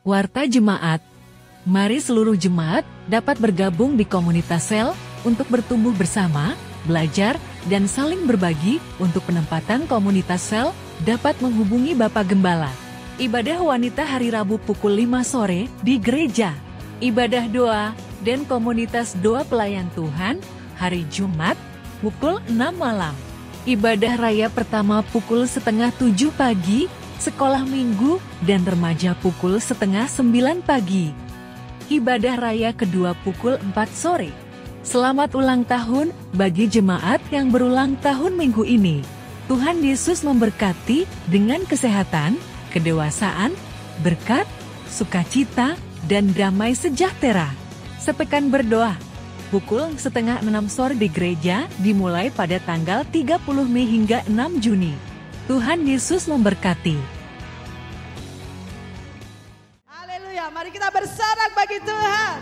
Warta Jemaat. Mari seluruh jemaat dapat bergabung di komunitas sel untuk bertumbuh bersama, belajar, dan saling berbagi. Untuk penempatan komunitas sel dapat menghubungi Bapak Gembala. Ibadah wanita hari Rabu pukul 5 sore di gereja. Ibadah doa dan komunitas doa pelayan Tuhan hari Jumat pukul 6 malam. Ibadah raya pertama pukul setengah 7 pagi, sekolah minggu dan remaja pukul setengah 9 pagi. Ibadah raya kedua pukul 4 sore. Selamat ulang tahun bagi jemaat yang berulang tahun minggu ini. Tuhan Yesus memberkati dengan kesehatan, kedewasaan, berkat, sukacita, dan damai sejahtera. Sepekan berdoa. Pukul setengah 6 sore di gereja dimulai pada tanggal 30 Mei hingga 6 Juni. Tuhan Yesus memberkati. Haleluya, mari kita bersorak bagi Tuhan.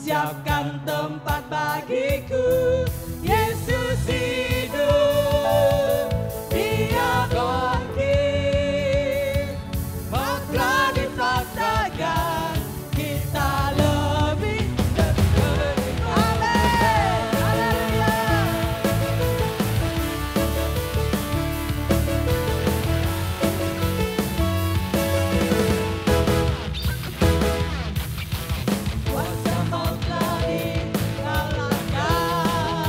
Siapkan tempat bagiku. Yesus hidup, Dia bangkit, maka dipaksakan kita lebih dekat. Amin. Haleluya. Kuasa maut telah dikalahkan.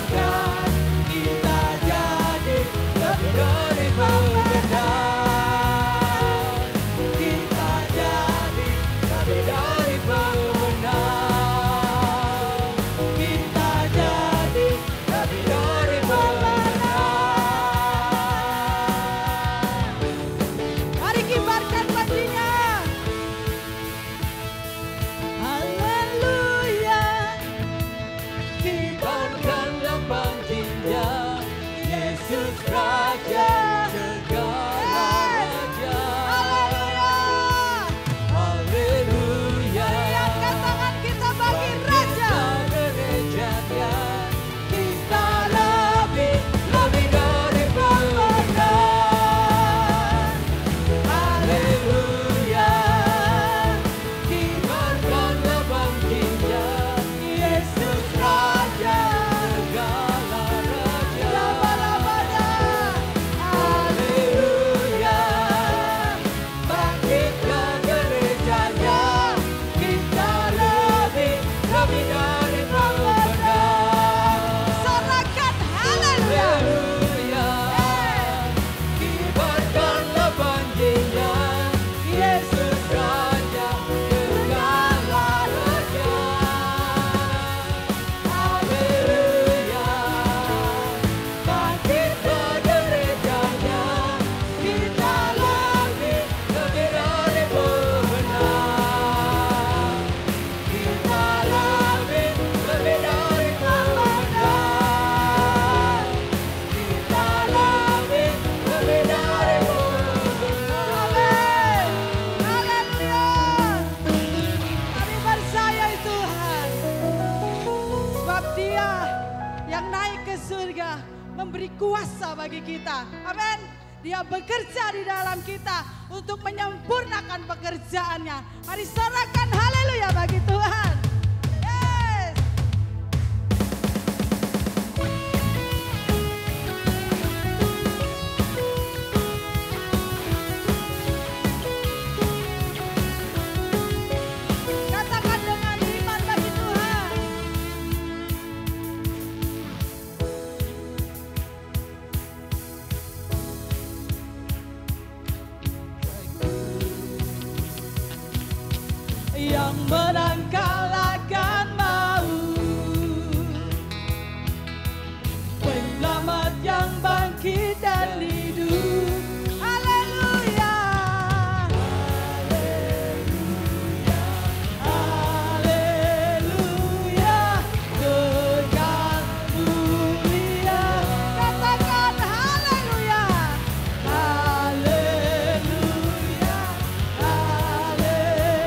menyenangkan, kita jadi lebih dari pemenang. Kita jadi lebih dari pemenang. Kita jadi lebih dari pemenang. Mari kibarkan paginya. Haleluya. Kibarkanlah panjinya, Yesus Raja segala raja. Haleluya. Haleluya. Angkat tangan kita bagi Raja. Gerejanya, kita lebih dari pemenang. Haleluya. Kibarkanlah panjinya, Yesus Raja segala raja. Lama-lamanya. Haleluya. Bangkitlah gerejanya, kita lebih dari pemenang. Sorakan haleluya. Haleluya. Kibarkanlah panjinya, Yesus Raja segala raja. Haleluya. Bangkitlah gerejanya, kita lebih dari pemenang. Kita lebih dari pemenang. Kita lebih dari pemenang. Haleluya. Kami percaya Tuhan. Sebab Dia yang naik ke surga memberi kuasa bagi kita. Amin. Dia bekerja di dalam kita untuk menyempurnakan pekerjaannya. Mari sorakan haleluya bagi Tuhan. Yes. Katakan dengan iman bagi Tuhan. Yang menang kalahkan maut, penyelamat yang bangkit dan hidup. Haleluya. Haleluya. Kekal mulia. Katakan haleluya. Haleluya. Haleluya.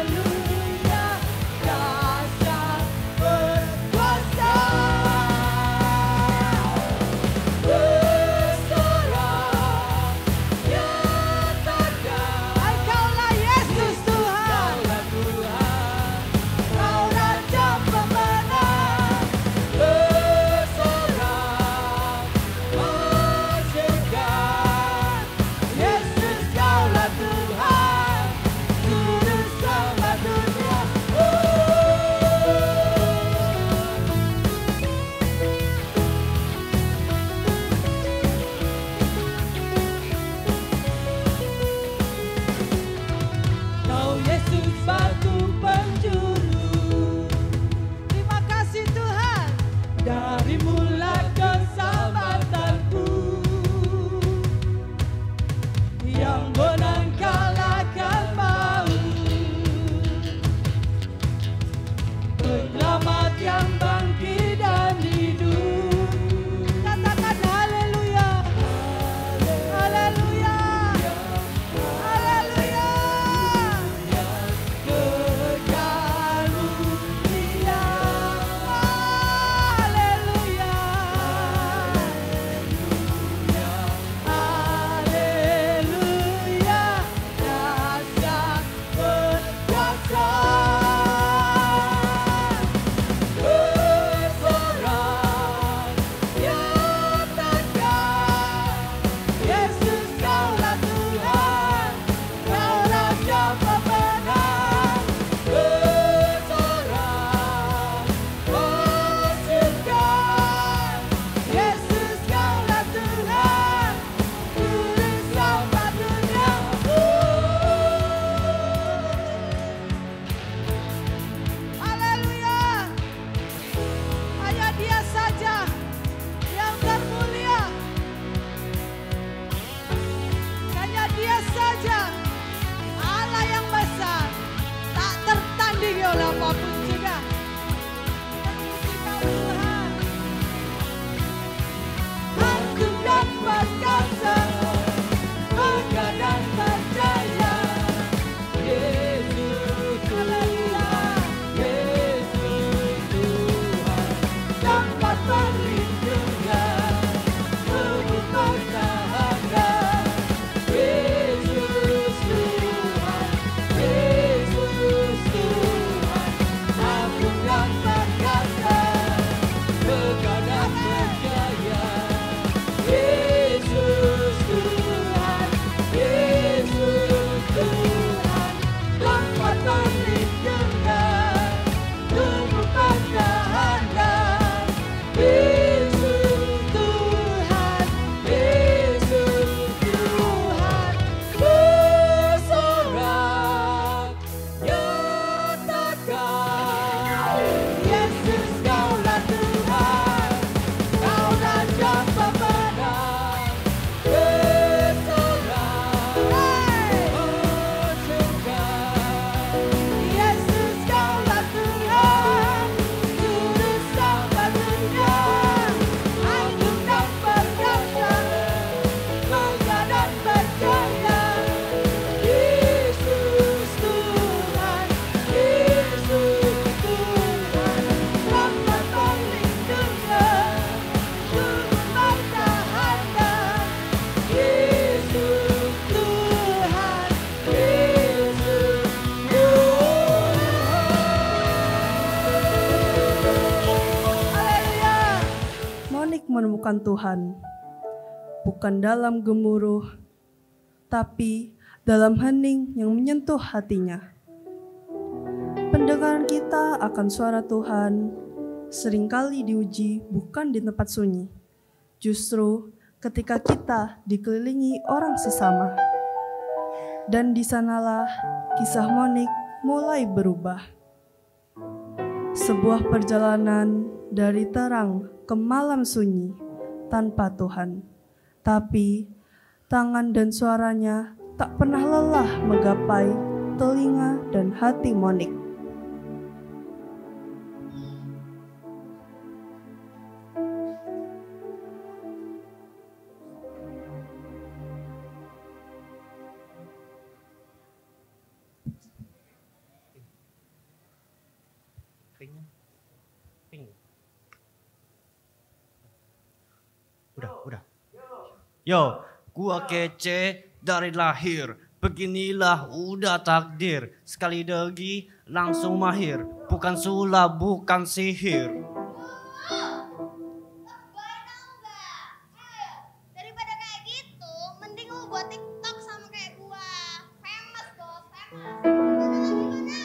akan Tuhan, bukan dalam gemuruh, tapi dalam hening yang menyentuh hatinya. Pendengaran kita akan suara Tuhan seringkali diuji bukan di tempat sunyi, justru ketika kita dikelilingi orang sesama. Dan di sanalah kisah Monik mulai berubah. Sebuah perjalanan dari terang ke malam sunyi tanpa Tuhan. Tapi tangan dan suaranya tak pernah lelah menggapai telinga dan hati Monik. Udah. Yo, gua kece dari lahir. Beginilah udah takdir. Sekali lagi langsung mahir. Bukan sulap, bukan sihir. Daripada kayak gitu, mending lu buat TikTok sama kayak gua. Famous, bos, famous. Gimana?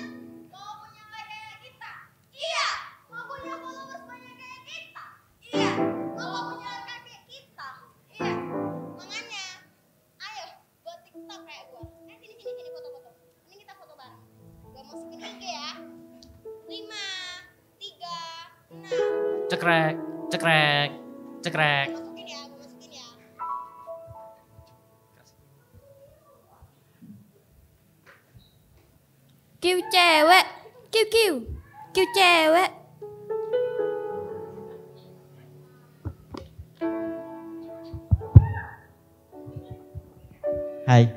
Mau punya like kayak kita? Iya. Mau punya followers banyak kayak kita? Iya. Mau punya like kayak kita? Iya. Makanya, ayo buat TikTok kayak gua. Sini foto-foto. Ini kita foto bareng. Gua masukin IG ya. 5, 3, 6. Cekrek, cekrek, cekrek. Masukin ya, gua masukin ya. Kêu cewek, kêu cewek. Hai,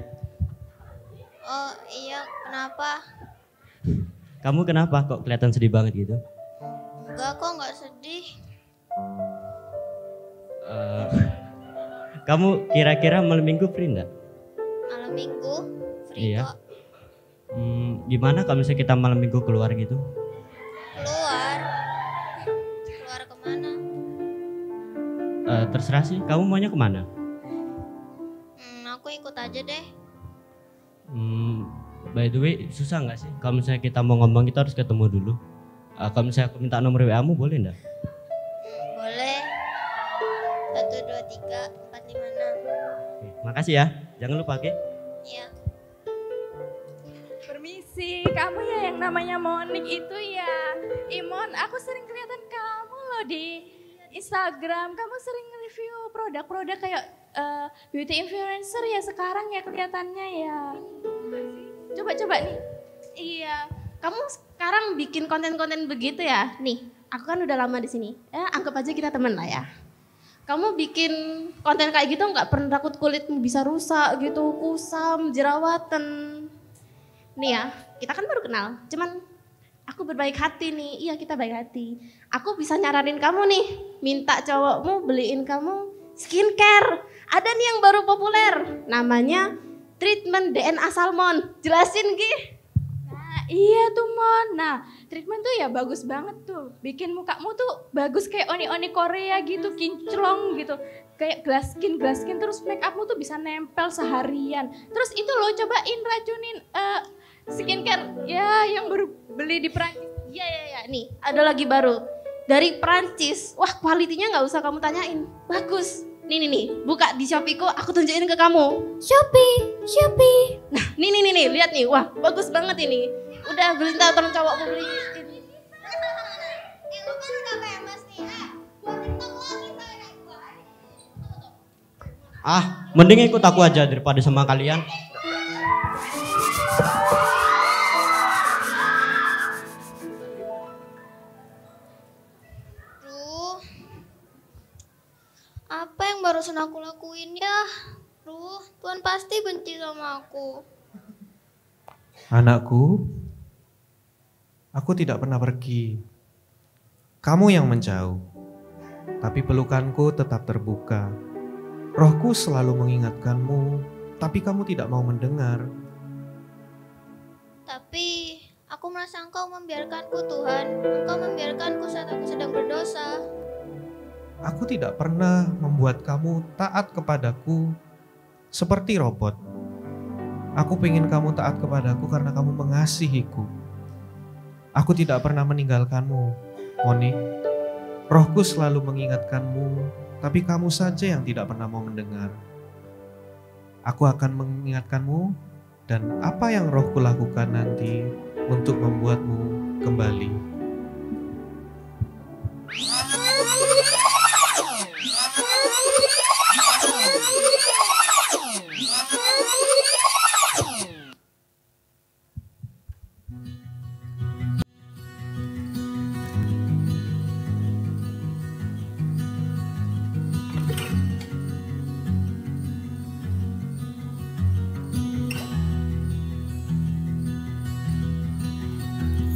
Oh iya, kenapa? kamu kenapa kok kelihatan sedih banget gitu? Enggak kok, nggak sedih. Eh, Kamu kira-kira malam minggu free enggak? Malam minggu, free Iya. kok. Gimana kalau misalnya kita malam minggu keluar gitu? Keluar? Keluar kemana? Terserah sih, kamu maunya kemana? Aku ikut aja deh. By the way, susah nggak sih? Kalau misalnya kita mau ngomong kita harus ketemu dulu. Kalau misalnya aku minta nomor WA-mu boleh enggak? Boleh. 1, 2, 3, 4, 5, 6. Oke, makasih ya. Jangan lupa, oke? Iya. Permisi, kamu ya yang namanya Monik itu ya. Imon, aku sering kelihatan kamu loh di Instagram. Kamu sering review produk-produk kayak beauty influencer ya sekarang ya kelihatannya ya. Coba-coba nih. Iya, kamu sekarang bikin konten-konten begitu ya? Nih, aku kan udah lama di sini. Anggap aja kita temen lah ya. Kamu bikin konten kayak gitu nggak pernah takut kulitmu bisa rusak gitu, kusam, jerawatan. Nih ya, kita kan baru kenal. Cuman aku berbaik hati nih. Iya, kita baik hati. Aku bisa nyaranin kamu nih, minta cowokmu beliin kamu skincare. Ada nih yang baru populer, namanya treatment DNA salmon. Jelasin Gi. Nah, iya tuh Mon. Nah, treatment tuh ya bagus banget tuh. Bikin mukamu tuh bagus kayak oni-oni Korea gitu, kinclong gitu. Kayak glass skin terus make upmu tuh bisa nempel seharian. Terus itu lo cobain racunin skincare ya yang baru beli di Prancis. Iya. Nih, ada lagi baru. Dari Prancis. Wah, kualitinya nggak usah kamu tanyain. Bagus. Nih, buka di Shopee-ku, aku tunjukin ke kamu. Shopee. Nah, nih, lihat nih. Wah, bagus banget ini. Udah beli tolong cowokmu beli. Lu kan udah famous nih, buat TikTok lagi kayak gua. Mending ikut aku aja daripada sama kalian. Duh, apa yang barusan aku lakuin ya? Duh, Tuhan pasti benci sama aku. Anakku, aku tidak pernah pergi. Kamu yang menjauh, tapi pelukanku tetap terbuka. Rohku selalu mengingatkanmu, tapi kamu tidak mau mendengar. Tapi aku merasa Engkau membiarkanku Tuhan. Engkau membiarkanku saat aku sedang berdosa. Aku tidak pernah membuat kamu taat kepadaku seperti robot. Aku ingin kamu taat kepadaku karena kamu mengasihiku. Aku tidak pernah meninggalkanmu, Moni. Rohku selalu mengingatkanmu, tapi kamu saja yang tidak pernah mau mendengar. Aku akan mengingatkanmu dan apa yang rohku lakukan nanti untuk membuatmu kembali.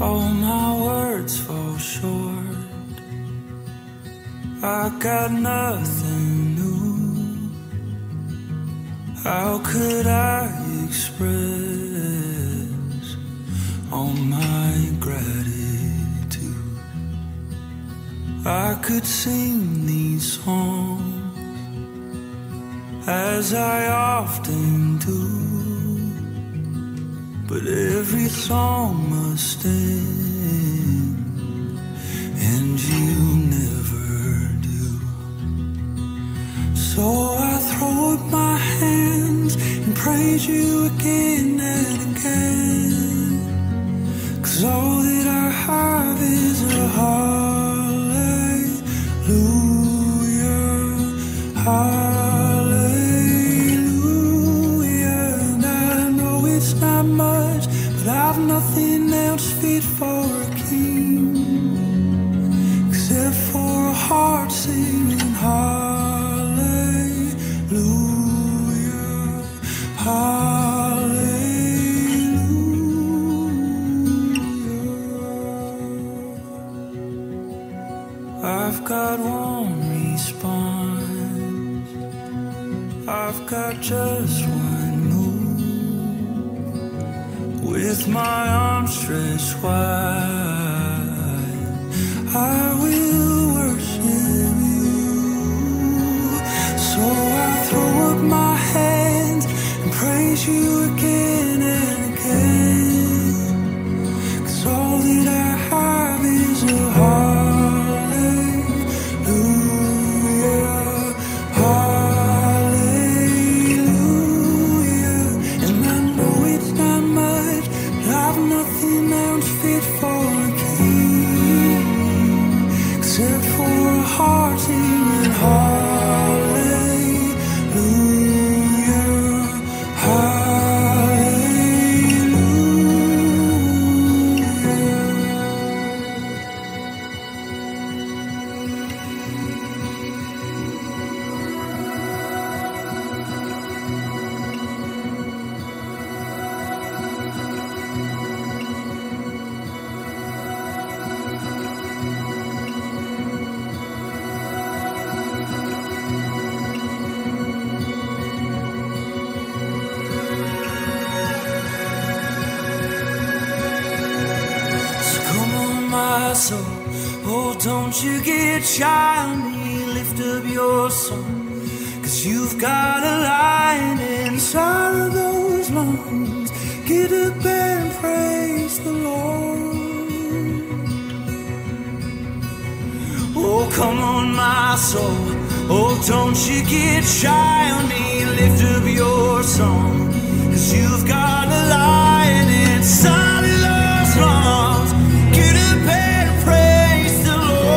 All my words fall short. I got nothing new. How could I express all my gratitude? I could sing these songs as I often do, but every song must end, and you never do. So I throw up my hands and praise you again and again, 'cause all that I have is a hallelujah, hallelujah. And I know it's not much, but I've nothing else fit for a king except for a heart singing hallelujah, hallelujah. I've got one response, I've got just one move. With my arms stretched wide, I will worship you. So I throw up my hands and praise you again and again, 'cause all that I have is a hallelujah, hallelujah. And I know it's not much, but I've nothing else fit for a king except for a heart singing hallelujah, soul. Oh, don't you get shy on me, lift up your song, 'cause you've got a lion inside of those lungs. Get up and praise the Lord. Oh, come on, my soul. Oh, don't you get shy on me, lift up your song, 'cause you've got a lion inside of those lungs. Get up and praise the Lord.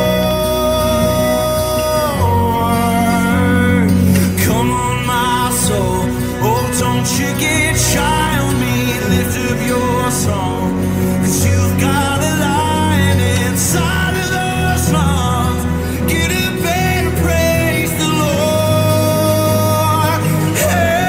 Come on, my soul. Oh, don't you get shy on me, lift up your song, 'cause you've got a lion inside of those lungs. Get up and praise the Lord. Hey.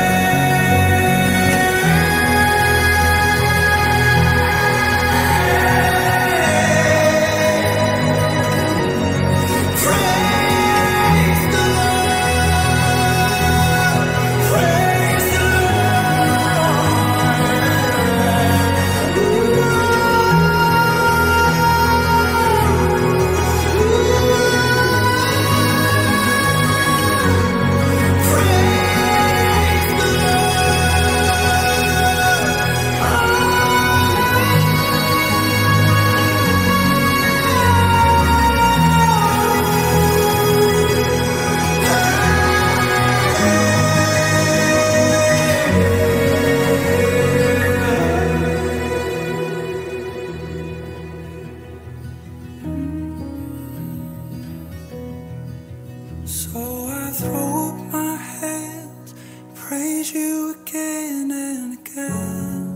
throw up my hands, praise you again and again.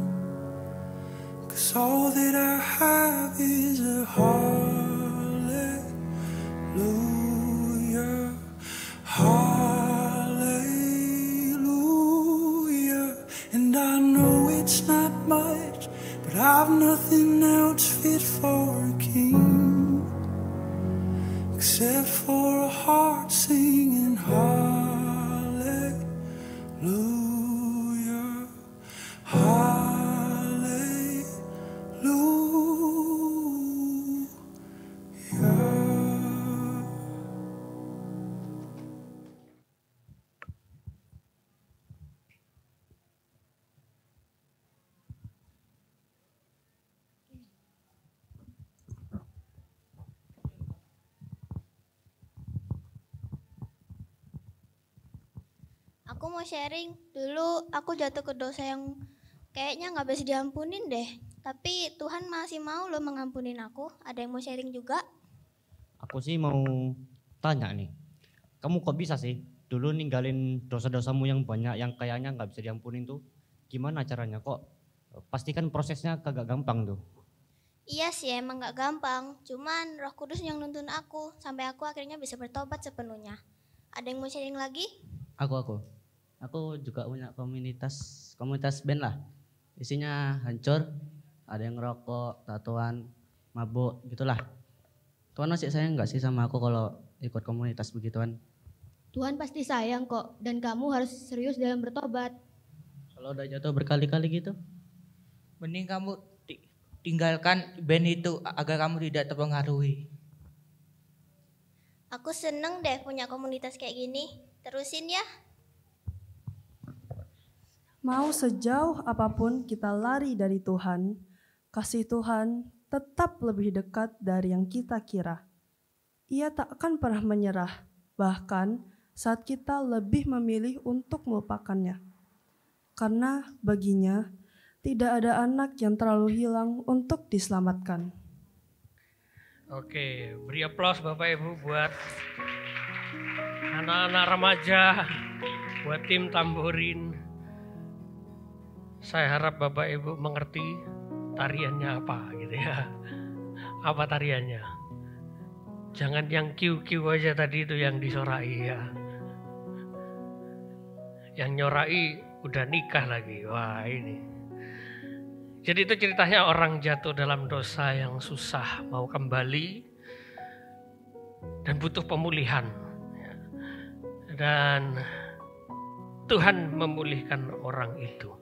'Cause all that I have is a hallelujah, hallelujah. And I know it's not much, but I've nothing else fit for a king except for a heart singing hallelujah, hallelujah. Aku mau sharing. Dulu aku jatuh ke dosa yang kayaknya nggak bisa diampunin deh. Tapi Tuhan masih mau loh mengampunin aku. Ada yang mau sharing juga? Aku sih mau tanya nih, kamu kok bisa sih dulu ninggalin dosa-dosamu yang banyak yang kayaknya nggak bisa diampunin tuh? Gimana caranya kok? Pastikan prosesnya kagak gampang tuh. Iya sih emang nggak gampang. Cuman Roh Kudus yang nuntun aku sampai aku akhirnya bisa bertobat sepenuhnya. Ada yang mau sharing lagi? Aku juga punya komunitas band lah. Isinya hancur, ada yang ngerokok, tatoan, mabuk gitulah. Tuhan masih sayang nggak sih sama aku kalau ikut komunitas begituan? Tuhan pasti sayang kok, dan kamu harus serius dalam bertobat. Kalau udah jatuh berkali-kali gitu? Mending kamu tinggalkan band itu agar kamu tidak terpengaruhi. Aku seneng deh punya komunitas kayak gini. Terusin ya. Mau sejauh apapun kita lari dari Tuhan, kasih Tuhan tetap lebih dekat dari yang kita kira. Ia tak akan pernah menyerah, bahkan saat kita lebih memilih untuk melupakannya. Karena baginya tidak ada anak yang terlalu hilang untuk diselamatkan. Oke, beri aplaus Bapak Ibu buat anak-anak remaja, buat tim tamborin. Saya harap Bapak Ibu mengerti tariannya apa gitu ya. Apa tariannya? Jangan yang kiu-kiu aja tadi itu yang disorai ya. Yang nyorai udah nikah lagi. Wah ini. Jadi itu ceritanya orang jatuh dalam dosa yang susah mau kembali dan butuh pemulihan. Dan Tuhan memulihkan orang itu.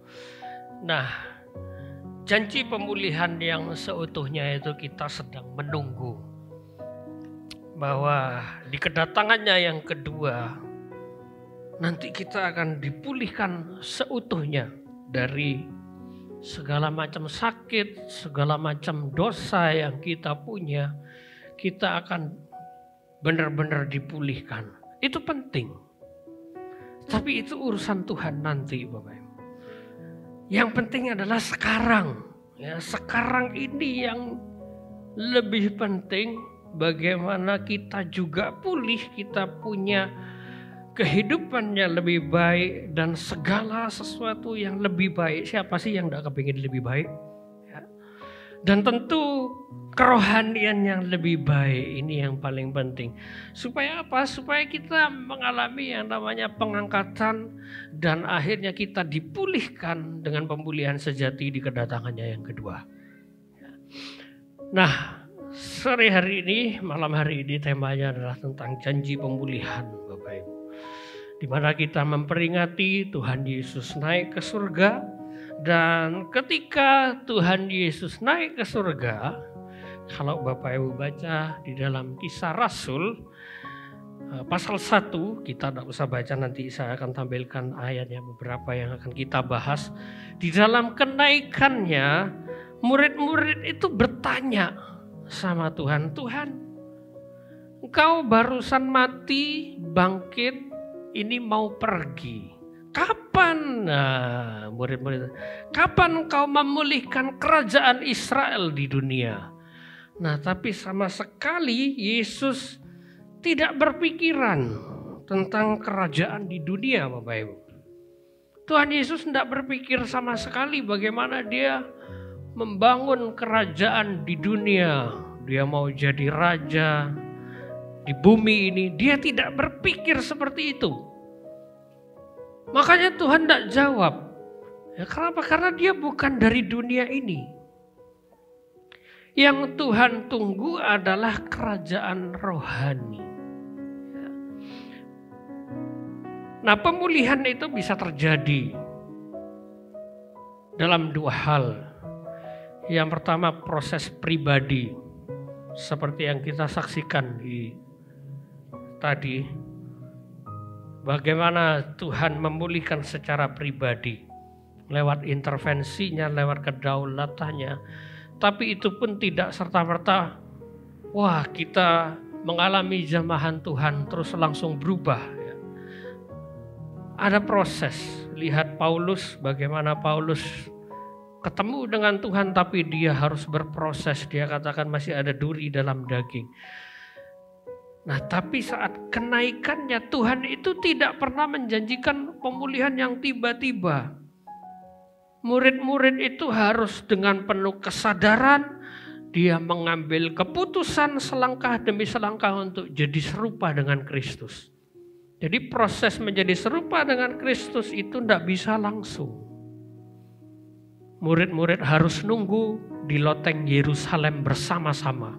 Nah, janji pemulihan yang seutuhnya itu kita sedang menunggu. Bahwa di kedatangannya yang kedua, nanti kita akan dipulihkan seutuhnya dari segala macam sakit, segala macam dosa yang kita punya. Kita akan benar-benar dipulihkan. Itu penting. Tapi itu urusan Tuhan nanti Bapak Ibu. Yang penting adalah sekarang. Ya, sekarang ini yang lebih penting bagaimana kita juga pulih, kita punya kehidupan yang lebih baik dan segala sesuatu yang lebih baik. Siapa sih yang tidak kepingin lebih baik? Ya. Dan tentu kerohanian yang lebih baik ini yang paling penting. Supaya apa? Supaya kita mengalami yang namanya pengangkatan dan akhirnya kita dipulihkan dengan pemulihan sejati di kedatangannya yang kedua. Nah, sore hari ini, malam hari ini temanya adalah tentang janji pemulihan Bapak Ibu. Di mana kita memperingati Tuhan Yesus naik ke surga. Dan ketika Tuhan Yesus naik ke surga, kalau Bapak Ibu baca di dalam Kisah Rasul pasal 1, kita tidak usah baca, nanti saya akan tampilkan ayatnya beberapa yang akan kita bahas. Di dalam kenaikannya, murid-murid itu bertanya sama Tuhan, Tuhan, Engkau barusan mati, bangkit, ini mau pergi. Kapan, nah, murid-murid, kapan Engkau memulihkan kerajaan Israel di dunia? Nah, tapi sama sekali Yesus tidak berpikiran tentang kerajaan di dunia, Bapak Ibu. Tuhan Yesus tidak berpikir sama sekali bagaimana dia membangun kerajaan di dunia. Dia mau jadi raja di bumi ini. Dia tidak berpikir seperti itu. Makanya Tuhan tidak jawab. Ya, kenapa? Karena dia bukan dari dunia ini. Yang Tuhan tunggu adalah kerajaan rohani. Nah, pemulihan itu bisa terjadi dalam dua hal. Yang pertama, proses pribadi, seperti yang kita saksikan tadi. Bagaimana Tuhan memulihkan secara pribadi, lewat intervensinya, lewat kedaulatannya. Tapi itu pun tidak serta-merta, wah kita mengalami jamahan Tuhan terus langsung berubah. Ada proses. Lihat Paulus, bagaimana Paulus ketemu dengan Tuhan tapi dia harus berproses. Dia katakan masih ada duri dalam daging. Nah, tapi saat kenaikannya Tuhan itu tidak pernah menjanjikan pemulihan yang tiba-tiba. Murid-murid itu harus dengan penuh kesadaran dia mengambil keputusan selangkah demi selangkah untuk jadi serupa dengan Kristus. Jadi proses menjadi serupa dengan Kristus itu tidak bisa langsung. Murid-murid harus nunggu di loteng Yerusalem bersama-sama.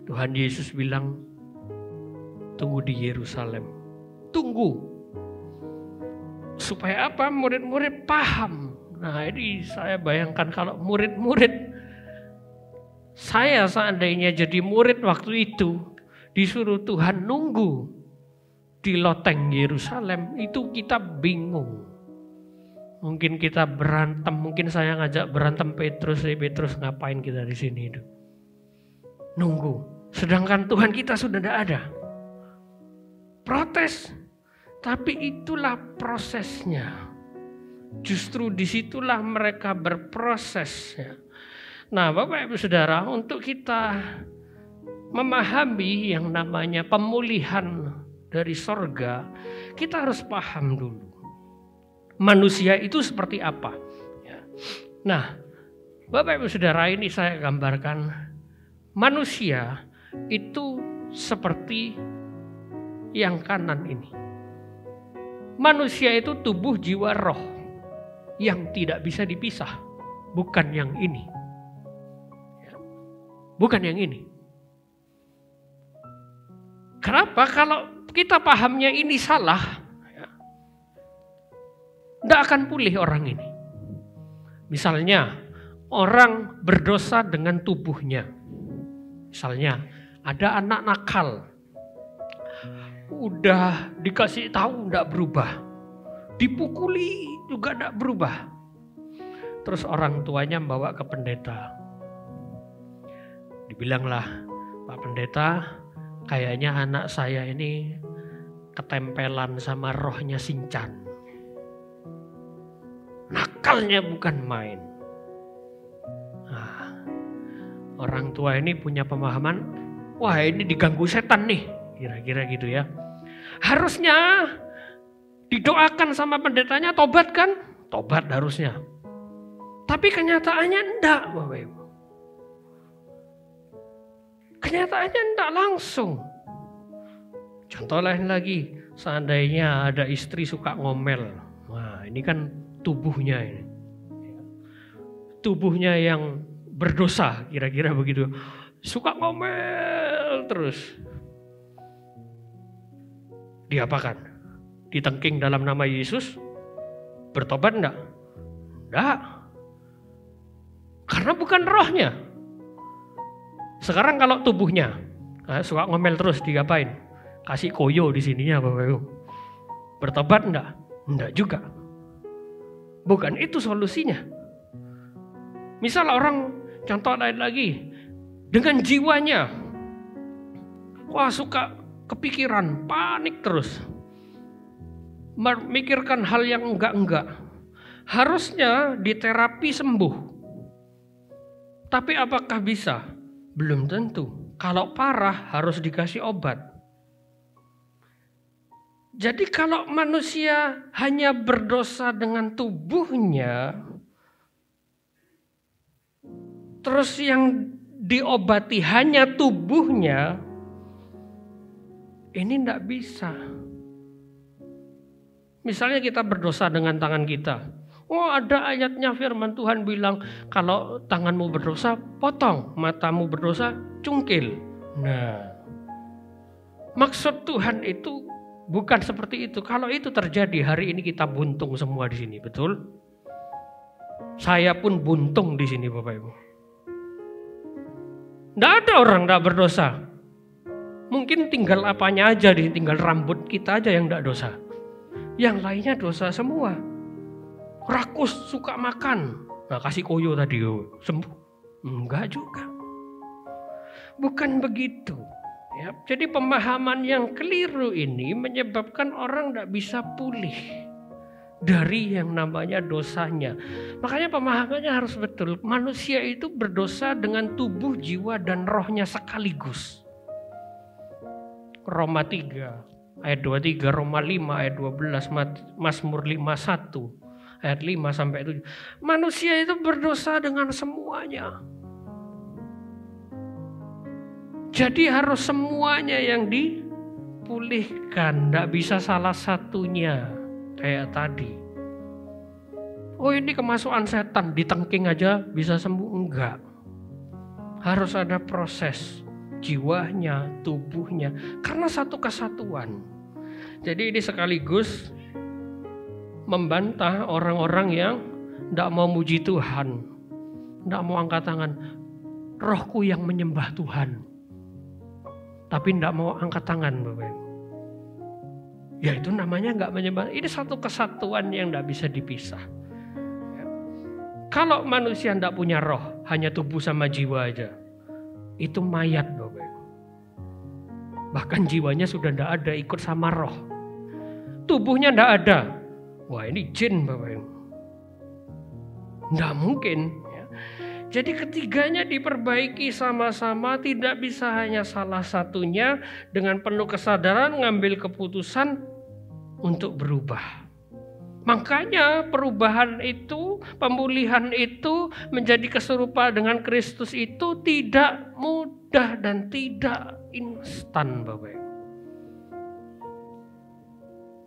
Tuhan Yesus bilang, tunggu di Yerusalem. Tunggu. Supaya apa? Murid-murid paham. Nah, ini saya bayangkan kalau murid-murid, saya seandainya jadi murid waktu itu, disuruh Tuhan nunggu di loteng Yerusalem, itu kita bingung. Mungkin kita berantem, mungkin saya ngajak berantem Petrus ngapain kita di sini itu? Nunggu. Sedangkan Tuhan kita sudah tidak ada. Protes. Tapi itulah prosesnya. Justru disitulah mereka berproses. Ya. Nah, Bapak Ibu Saudara, untuk kita memahami yang namanya pemulihan dari sorga, kita harus paham dulu manusia itu seperti apa. Ya. Nah, Bapak Ibu Saudara, ini saya gambarkan manusia itu seperti yang kanan ini. Manusia itu tubuh, jiwa, roh yang tidak bisa dipisah, bukan yang ini. Ya. Bukan yang ini. Kenapa? Kalau kita pahamnya ini salah, tidak akan pulih orang ini. Misalnya, orang berdosa dengan tubuhnya. Misalnya, ada anak nakal. Udah dikasih tahu tidak berubah. Dipukuli juga tidak berubah. Terus orang tuanya bawa ke pendeta. Dibilanglah, Pak Pendeta, kayaknya anak saya ini ketempelan sama rohnya Sinchan. Nakalnya bukan main. Nah, orang tua ini punya pemahaman, wah ini diganggu setan nih, kira-kira gitu ya. Harusnya didoakan sama pendetanya, tobat kan? Tobat harusnya. Tapi kenyataannya enggak, Bapak Ibu. Kenyataannya enggak langsung. Contoh lain lagi, seandainya ada istri suka ngomel. Nah, ini kan tubuhnya ini. Tubuhnya yang berdosa, kira-kira begitu. Suka ngomel terus. Diapakan? Ditengking dalam nama Yesus? Bertobat enggak? Enggak. Karena bukan rohnya. Sekarang kalau tubuhnya suka ngomel terus, diapain? Kasih koyo di sininya, Bapak Ibu. Bertobat enggak? Enggak juga. Bukan itu solusinya. Misal orang, contoh lain lagi, dengan jiwanya, wah suka kepikiran, panik terus. Memikirkan hal yang enggak-enggak. Harusnya diterapi sembuh. Tapi apakah bisa? Belum tentu. Kalau parah harus dikasih obat. Jadi kalau manusia hanya berdosa dengan tubuhnya, terus yang diobati hanya tubuhnya, ini tidak bisa. Misalnya kita berdosa dengan tangan kita. Oh, ada ayatnya firman Tuhan bilang kalau tanganmu berdosa potong, matamu berdosa cungkil. Nah, maksud Tuhan itu bukan seperti itu. Kalau itu terjadi hari ini kita buntung semua di sini, betul? Saya pun buntung di sini, Bapak Ibu. Tidak ada orang tidak berdosa. Mungkin tinggal apanya aja, tinggal rambut kita aja yang tidak dosa. Yang lainnya dosa semua. Rakus, suka makan. Nah, kasih koyo tadi, sembuh. Enggak juga. Bukan begitu. Ya, jadi pemahaman yang keliru ini menyebabkan orang tidak bisa pulih dari yang namanya dosanya. Makanya pemahamannya harus betul. Manusia itu berdosa dengan tubuh, jiwa, dan rohnya sekaligus. Roma 3 ayat 23, Roma 5 ayat 12, Mazmur 51 ayat 5 sampai 7. Manusia itu berdosa dengan semuanya. Jadi harus semuanya yang dipulihkan, tidak bisa salah satunya kayak tadi. Oh, ini kemasukan setan, ditengking aja bisa sembuh, enggak. Harus ada proses. Jiwanya, tubuhnya, karena satu kesatuan. Jadi ini sekaligus membantah orang-orang yang tidak mau muji Tuhan, tidak mau angkat tangan. Rohku yang menyembah Tuhan, tapi tidak mau angkat tangan, Bapak. Ya itu namanya nggak menyembah. Ini satu kesatuan yang tidak bisa dipisah. Kalau manusia tidak punya roh, hanya tubuh sama jiwa aja, itu mayat, Bapak. Bahkan jiwanya sudah tidak ada, ikut sama roh. Tubuhnya tidak ada. Wah, ini jin, Bapak. Tidak mungkin. Ya. Jadi ketiganya diperbaiki sama-sama, tidak bisa hanya salah satunya dengan penuh kesadaran ngambil keputusan untuk berubah. Makanya perubahan itu, pemulihan itu menjadi keserupa dengan Kristus itu tidak mudah dan tidak instan, Bapak.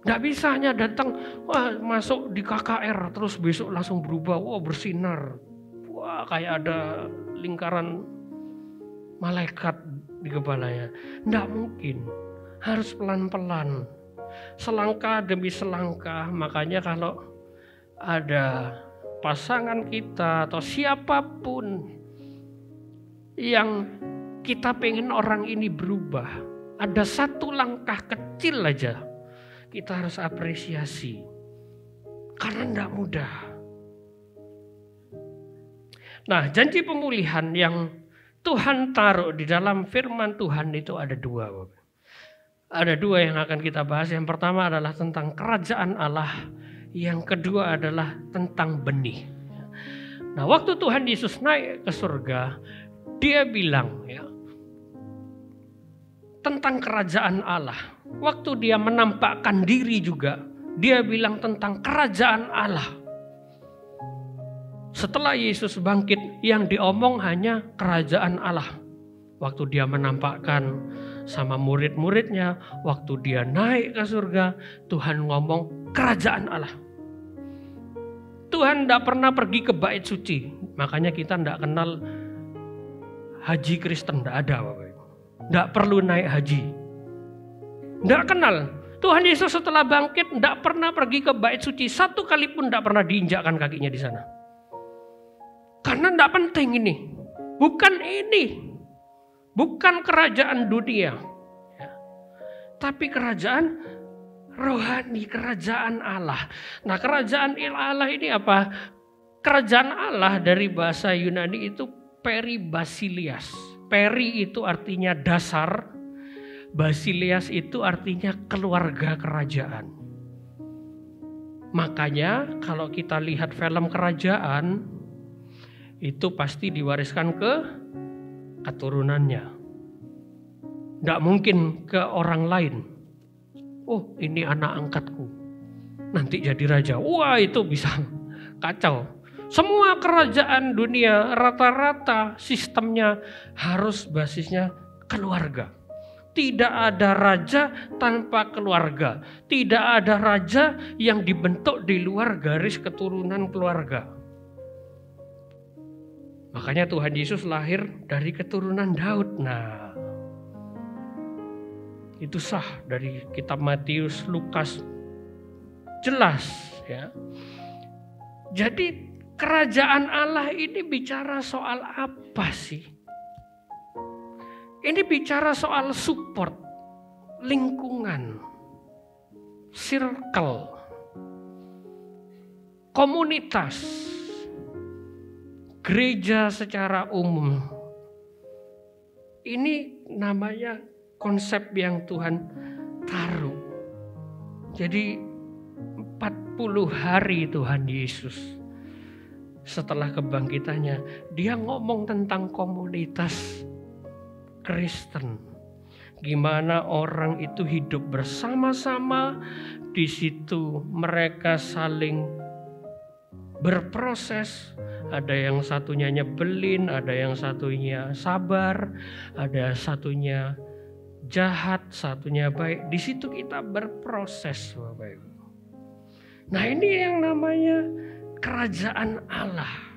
Nggak bisa hanya datang, wah masuk di KKR terus besok langsung berubah, wah bersinar, wah kayak ada lingkaran malaikat di kepalanya. Nggak mungkin, harus pelan-pelan. Selangkah demi selangkah. Makanya kalau ada pasangan kita atau siapapun yang kita pengen orang ini berubah, ada satu langkah kecil aja kita harus apresiasi, karena tidak mudah. Nah, janji pemulihan yang Tuhan taruh di dalam firman Tuhan itu ada dua, Bapak. Ada dua yang akan kita bahas. Yang pertama adalah tentang kerajaan Allah. Yang kedua adalah tentang benih. Nah, waktu Tuhan Yesus naik ke surga, dia bilang ya, tentang kerajaan Allah. Waktu dia menampakkan diri juga, dia bilang tentang kerajaan Allah. Setelah Yesus bangkit, yang diomong hanya kerajaan Allah. Waktu dia menampakkan sama murid-muridnya, waktu dia naik ke surga, Tuhan ngomong kerajaan Allah. Tuhan tidak pernah pergi ke bait suci, makanya kita tidak kenal haji Kristen, tidak ada, Bapak. Tidak perlu naik haji, tidak kenal. Tuhan Yesus setelah bangkit tidak pernah pergi ke bait suci, satu kali pun tidak pernah diinjakkan kakinya di sana. Karena tidak penting ini, bukan ini. Bukan kerajaan dunia, ya, tapi kerajaan rohani, kerajaan Allah. Nah, kerajaan Allah ini apa? Kerajaan Allah dari bahasa Yunani itu peribasilias. Peri itu artinya dasar, basilias itu artinya keluarga kerajaan. Makanya kalau kita lihat film kerajaan, itu pasti diwariskan ke keturunannya. Tidak mungkin ke orang lain. oh ini anak angkatku, nanti jadi raja. Wah itu bisa kacau. Semua kerajaan dunia rata-rata sistemnya harus basisnya keluarga. Tidak ada raja tanpa keluarga. Tidak ada raja yang dibentuk di luar garis keturunan keluarga. Makanya Tuhan Yesus lahir dari keturunan Daud. Nah, itu sah dari kitab Matius, Lukas. Jelas ya. Jadi kerajaan Allah ini bicara soal apa sih? Ini bicara soal support, lingkungan, circle, komunitas, gereja secara umum. Ini namanya konsep yang Tuhan taruh. Jadi 40 hari Tuhan Yesus setelah kebangkitannya, dia ngomong tentang komunitas Kristen. Gimana orang itu hidup bersama-sama, di situ mereka saling berproses. Ada yang satunya nyebelin, ada yang satunya sabar, ada satunya jahat, satunya baik. Di situ kita berproses, Bapak Ibu. Nah, ini yang namanya kerajaan Allah.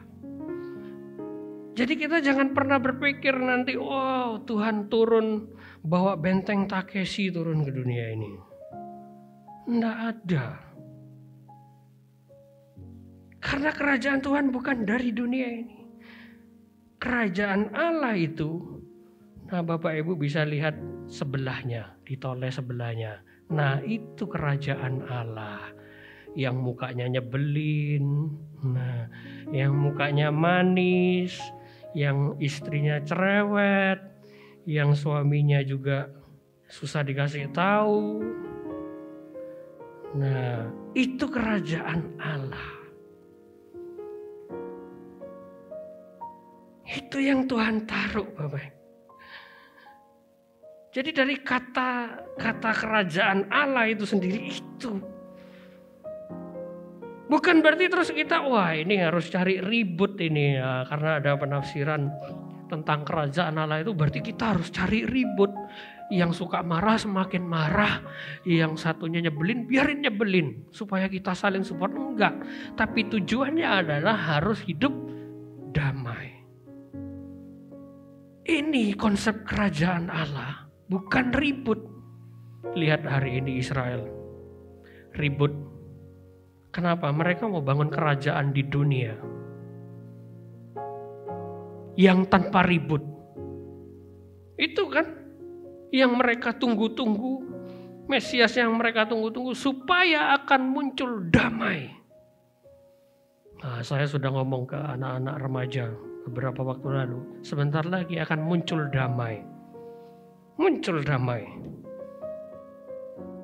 Jadi kita jangan pernah berpikir nanti, oh Tuhan turun bawa benteng Takeshi turun ke dunia ini. Nggak ada. Karena kerajaan Tuhan bukan dari dunia ini. Kerajaan Allah itu, nah Bapak Ibu bisa lihat sebelahnya, ditoleh sebelahnya. Nah itu kerajaan Allah. Yang mukanya nyebelin, nah yang mukanya manis, yang istrinya cerewet, yang suaminya juga susah dikasih tahu. Nah, itu kerajaan Allah. Itu yang Tuhan taruh, Bapak. Jadi dari kata kerajaan Allah itu sendiri itu. Bukan berarti terus kita, wah ini harus cari ribut ini ya, karena ada penafsiran tentang kerajaan Allah itu berarti kita harus cari ribut. Yang suka marah semakin marah, yang satunya nyebelin biarin nyebelin supaya kita saling support. Enggak, tapi tujuannya adalah harus hidup damai. Ini konsep kerajaan Allah, bukan ribut. Lihat hari ini Israel ribut. Kenapa? Mereka mau bangun kerajaan di dunia yang tanpa ribut. Itu kan yang mereka tunggu-tunggu, Mesias yang mereka tunggu-tunggu supaya akan muncul damai. Nah, saya sudah ngomong ke anak-anak remaja beberapa waktu lalu, sebentar lagi akan muncul damai. Muncul damai.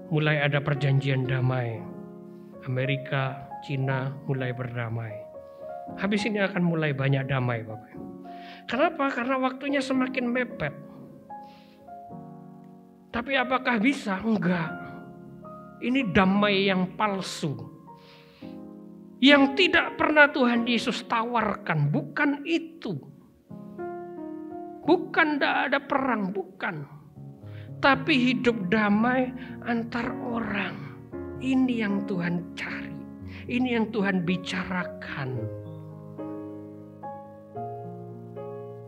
Mulai ada perjanjian damai. Amerika, Cina mulai berdamai. Habis ini akan mulai banyak damai, Bapak. Kenapa? Karena waktunya semakin mepet. Tapi apakah bisa? Enggak. Ini damai yang palsu. Yang tidak pernah Tuhan Yesus tawarkan. Bukan itu. Bukan tidak ada perang, bukan. Tapi hidup damai antar orang. Ini yang Tuhan cari. Ini yang Tuhan bicarakan.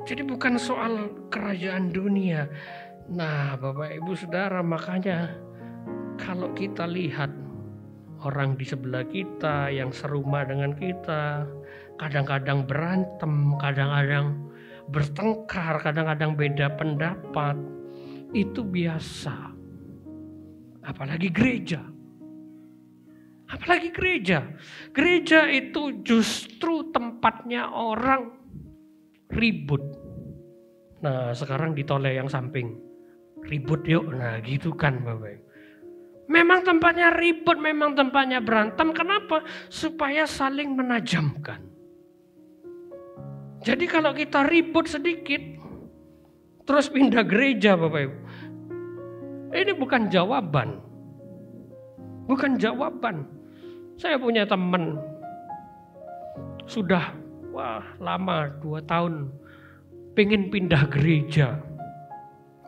Jadi bukan soal kerajaan dunia. Nah, Bapak Ibu Saudara, makanya kalau kita lihat orang di sebelah kita yang serumah dengan kita, kadang-kadang berantem, kadang-kadang bertengkar, kadang-kadang beda pendapat, itu biasa. Apalagi gereja. Apalagi gereja. Gereja itu justru tempatnya orang ribut. Nah, sekarang ditoleh yang samping. Ribut yuk. Nah, gitu kan Bapak. Memang tempatnya ribut, memang tempatnya berantem. Kenapa? Supaya saling menajamkan. Jadi kalau kita ribut sedikit, terus pindah gereja Bapak Ibu. Ini bukan jawaban. bukan jawaban. Saya punya teman, sudah lama 2 tahun, pengen pindah gereja.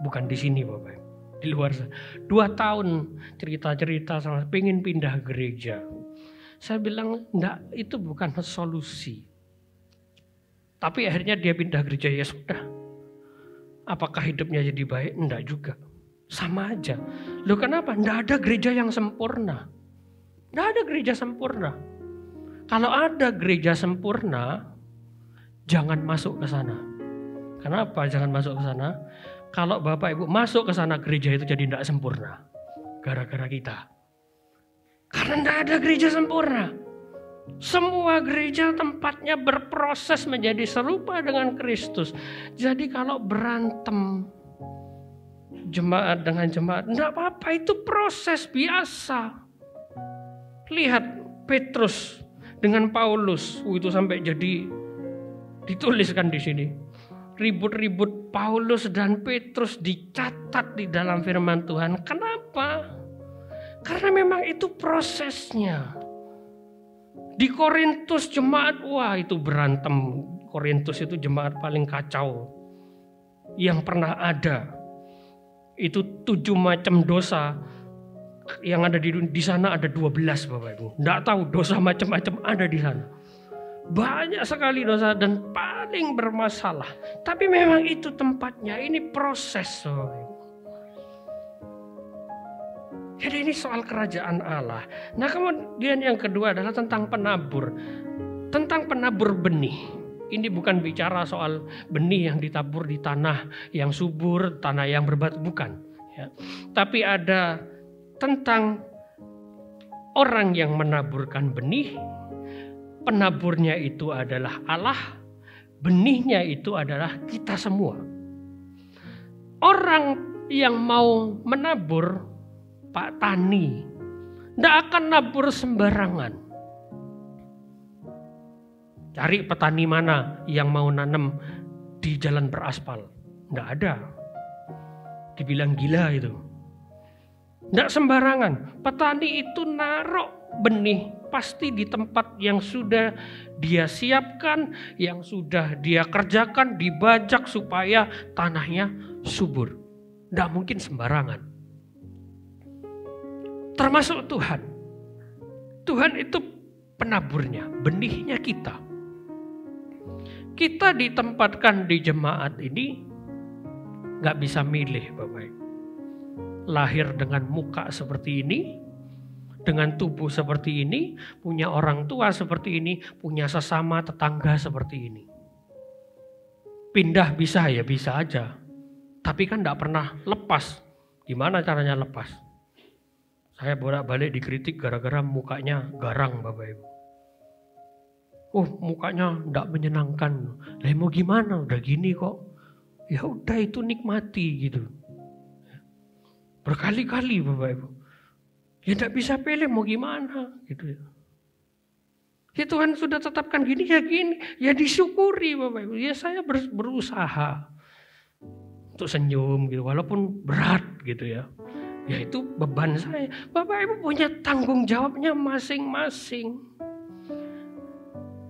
Bukan di sini Bapak, di luar sana. 2 tahun cerita-cerita sama pengen pindah gereja. Saya bilang, enggak, itu bukan solusi. Tapi akhirnya dia pindah gereja, ya sudah. Apakah hidupnya jadi baik? Enggak juga. Sama aja. Loh kenapa? Enggak ada gereja yang sempurna. Enggak ada gereja sempurna. Kalau ada gereja sempurna, jangan masuk ke sana. Kenapa jangan masuk ke sana? Kalau Bapak Ibu masuk ke sana, gereja itu jadi enggak sempurna. Gara-gara kita. Karena enggak ada gereja sempurna. Semua gereja tempatnya berproses menjadi serupa dengan Kristus. Jadi kalau berantem jemaat dengan jemaat, enggak apa-apa, itu proses biasa. Lihat Petrus dengan Paulus, itu sampai jadi dituliskan di sini. Ribut-ribut Paulus dan Petrus dicatat di dalam firman Tuhan. Kenapa? Karena memang itu prosesnya. Di Korintus jemaat, itu berantem. Korintus itu jemaat paling kacau yang pernah ada. Itu 7 macam dosa yang ada di sana, ada 12 Bapak Ibu. Nggak tahu dosa macam-macam ada di sana. Banyak sekali dosa dan paling bermasalah. Tapi memang itu tempatnya, ini proses Bapak Ibu. Jadi ini soal kerajaan Allah. Nah kemudian yang kedua adalah tentang penabur. Tentang penabur benih. Ini bukan bicara soal benih yang ditabur di tanah yang subur, tanah yang berbatu, bukan. Ya. Tapi ada tentang orang yang menaburkan benih. Penaburnya itu adalah Allah. Benihnya itu adalah kita semua. Orang yang mau menabur, Pak Tani, tidak akan nabur sembarangan. Cari petani mana yang mau nanam di jalan beraspal. Tidak ada. Dibilang gila itu. Tidak sembarangan. Petani itu naruh benih pasti di tempat yang sudah dia siapkan, yang sudah dia kerjakan, dibajak supaya tanahnya subur. Tidak mungkin sembarangan. Termasuk Tuhan. Tuhan itu penaburnya, benihnya kita. Kita ditempatkan di jemaat ini gak bisa milih Bapak Ibu. Lahir dengan muka seperti ini, dengan tubuh seperti ini, punya orang tua seperti ini, punya sesama tetangga seperti ini. Pindah bisa ya bisa aja. Tapi kan gak pernah lepas. Gimana caranya lepas? Saya bolak-balik dikritik gara-gara mukanya garang Bapak Ibu. Mukanya enggak menyenangkan. Lah mau gimana? Udah gini kok. Ya udah itu nikmati gitu. Berkali-kali Bapak Ibu. Ya enggak bisa pilih mau gimana gitu ya. Ya Tuhan sudah tetapkan gini ya gini. Ya disyukuri Bapak Ibu. Ya saya berusaha untuk senyum gitu walaupun berat gitu ya. Ya itu beban saya. Bapak Ibu punya tanggung jawabnya masing-masing.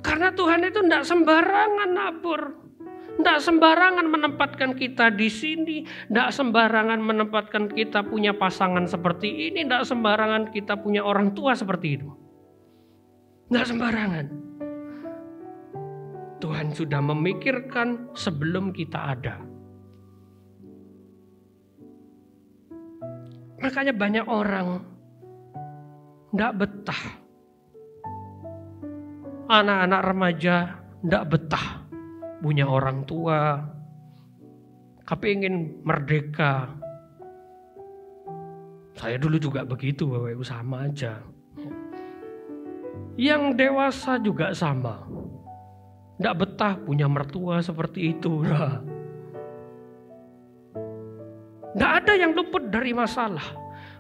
Karena Tuhan itu tidak sembarangan nabur. Tidak sembarangan menempatkan kita di sini. Tidak sembarangan menempatkan kita punya pasangan seperti ini. Tidak sembarangan kita punya orang tua seperti itu. Tidak sembarangan. Tuhan sudah memikirkan sebelum kita ada. Makanya banyak orang tidak betah. Anak-anak remaja tidak betah. Punya orang tua. Kepingin merdeka. Saya dulu juga begitu Bapak Ibu, sama aja. Yang dewasa juga sama. Tidak betah punya mertua seperti itu. Tidak ada yang luput dari masalah.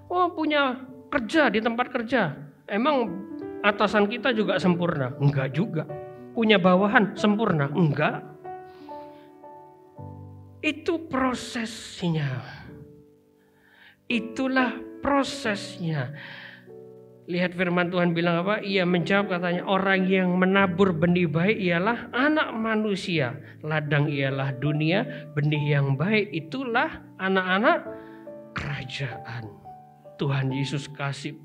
Punya kerja di tempat kerja. Emang atasan kita juga sempurna? Enggak juga. Punya bawahan sempurna? Enggak. Itu prosesnya. Itulah prosesnya. Lihat firman Tuhan bilang apa? Ia menjawab katanya, orang yang menabur benih baik ialah anak manusia. Ladang ialah dunia, benih yang baik itulah anak-anak kerajaan. Tuhan Yesus kasih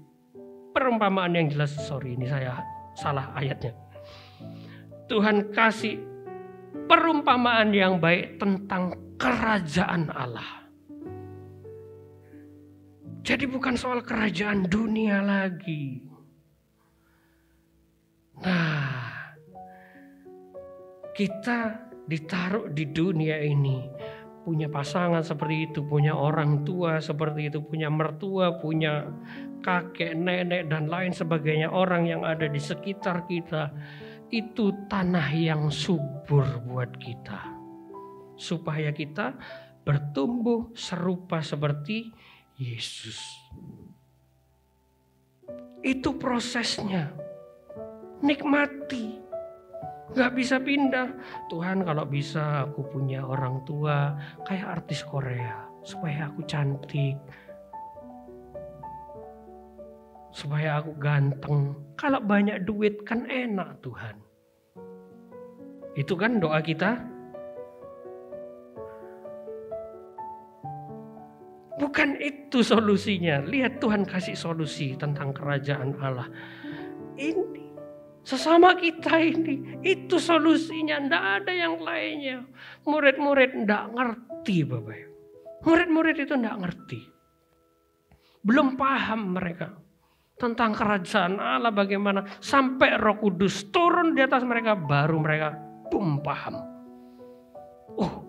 perumpamaan yang jelas. Sorry, ini saya salah ayatnya. Tuhan kasih perumpamaan yang baik tentang kerajaan Allah. Jadi bukan soal kerajaan dunia lagi. Nah, kita ditaruh di dunia ini. Punya pasangan seperti itu, punya orang tua seperti itu, punya mertua, punya kakek, nenek, dan lain sebagainya. Orang yang ada di sekitar kita. Itu tanah yang subur buat kita. Supaya kita bertumbuh serupa seperti Yesus. Itu prosesnya. Nikmati. Gak bisa pindah. Tuhan, kalau bisa aku punya orang tua kayak artis Korea. Supaya aku cantik. Supaya aku ganteng. Kalau banyak duit kan enak Tuhan. Itu kan doa kita. Bukan itu solusinya. Lihat Tuhan kasih solusi tentang kerajaan Allah. Ini sesama kita ini. Itu solusinya. Tidak ada yang lainnya. Murid-murid tidak ngerti Bapak. Murid-murid itu tidak ngerti. Belum paham mereka. Tentang kerajaan Allah bagaimana. Sampai Roh Kudus turun di atas mereka. Baru mereka paham. Oh,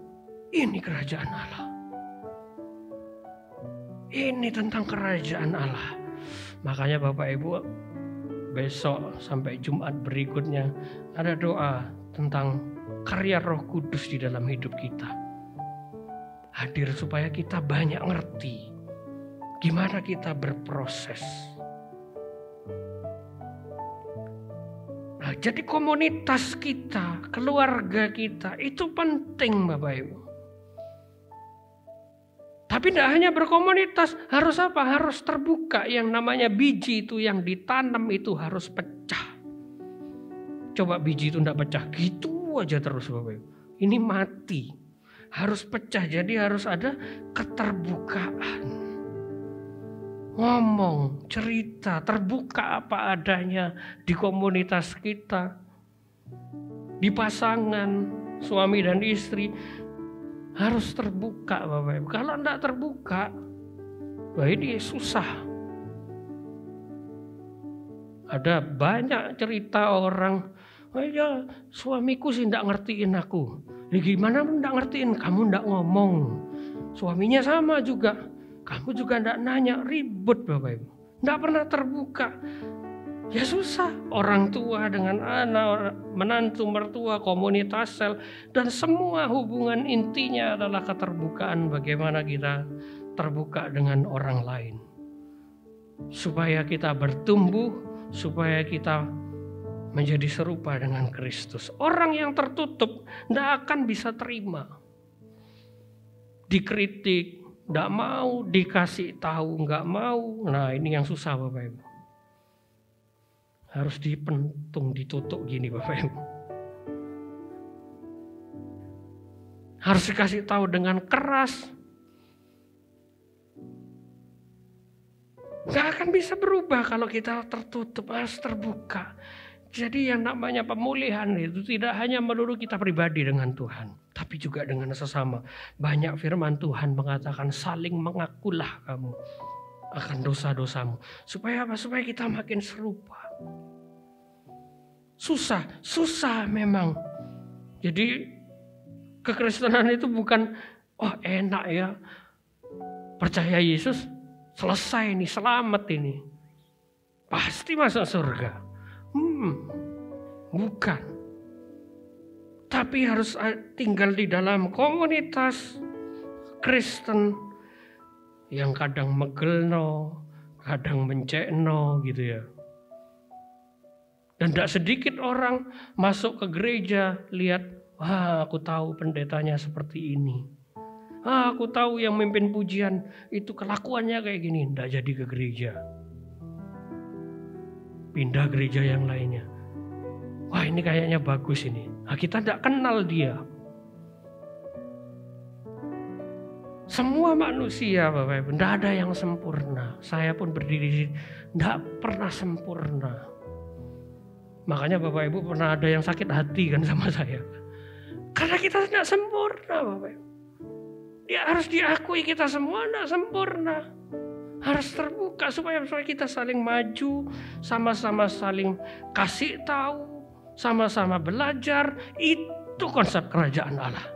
ini kerajaan Allah. Ini tentang kerajaan Allah. Makanya Bapak Ibu, besok sampai Jumat berikutnya ada doa tentang karya Roh Kudus di dalam hidup kita. Hadir supaya kita banyak ngerti gimana kita berproses. Nah, jadi komunitas kita, keluarga kita itu penting Bapak Ibu. Tapi tidak hanya berkomunitas, harus apa? Harus terbuka. Yang namanya biji itu yang ditanam itu harus pecah. Coba biji itu tidak pecah, gitu aja terus Bapak Ibu. Ini mati. Harus pecah, jadi harus ada keterbukaan. Ngomong, cerita, terbuka apa adanya di komunitas kita. Di pasangan, suami dan istri. Harus terbuka Bapak Ibu. Kalau tidak terbuka, wah ini susah. Ada banyak cerita orang, oh ya suamiku sih tidak ngertiin aku. Ya gimana tidak ngertiin? Kamu tidak ngomong. Suaminya sama juga. Kamu juga tidak nanya, ribut Bapak Ibu. Tidak pernah terbuka. Ya susah, orang tua dengan anak, menantu, mertua, komunitas sel, dan semua hubungan intinya adalah keterbukaan bagaimana kita terbuka dengan orang lain. Supaya kita bertumbuh, supaya kita menjadi serupa dengan Kristus. Orang yang tertutup tidak akan bisa terima. Dikritik, tidak mau, dikasih tahu, nggak mau. Nah ini yang susah Bapak Ibu. Harus dipentung, ditutup gini Bapak Ibu. Harus dikasih tahu dengan keras. Gak akan bisa berubah kalau kita tertutup, harus terbuka. Jadi yang namanya pemulihan itu tidak hanya melulu kita pribadi dengan Tuhan, tapi juga dengan sesama. Banyak firman Tuhan mengatakan saling mengakulah kamu akan dosa-dosamu. Supaya apa? Supaya kita makin serupa. Susah memang. Jadi kekristenan itu bukan, oh enak ya, percaya Yesus, selesai nih, selamat ini. Pasti masuk surga. Bukan. Tapi harus tinggal di dalam komunitas Kristen yang kadang megelno, kadang mencekno gitu ya. Dan tidak sedikit orang masuk ke gereja, lihat, wah aku tahu pendetanya seperti ini. Aku tahu yang memimpin pujian itu kelakuannya kayak gini, tidak jadi ke gereja. pindah gereja yang lainnya. Wah, ini kayaknya bagus ini. Nah, kita tidak kenal dia. Semua manusia, Bapak Ibu, tidak ada yang sempurna. Saya pun berdiri di sini, tidak pernah sempurna. Makanya Bapak Ibu pernah ada yang sakit hati kan sama saya. Karena kita tidak sempurna, Bapak Ibu. Ya harus diakui kita semua tidak sempurna. Harus terbuka supaya kita saling maju, sama-sama saling kasih tahu, sama-sama belajar. Itu konsep kerajaan Allah.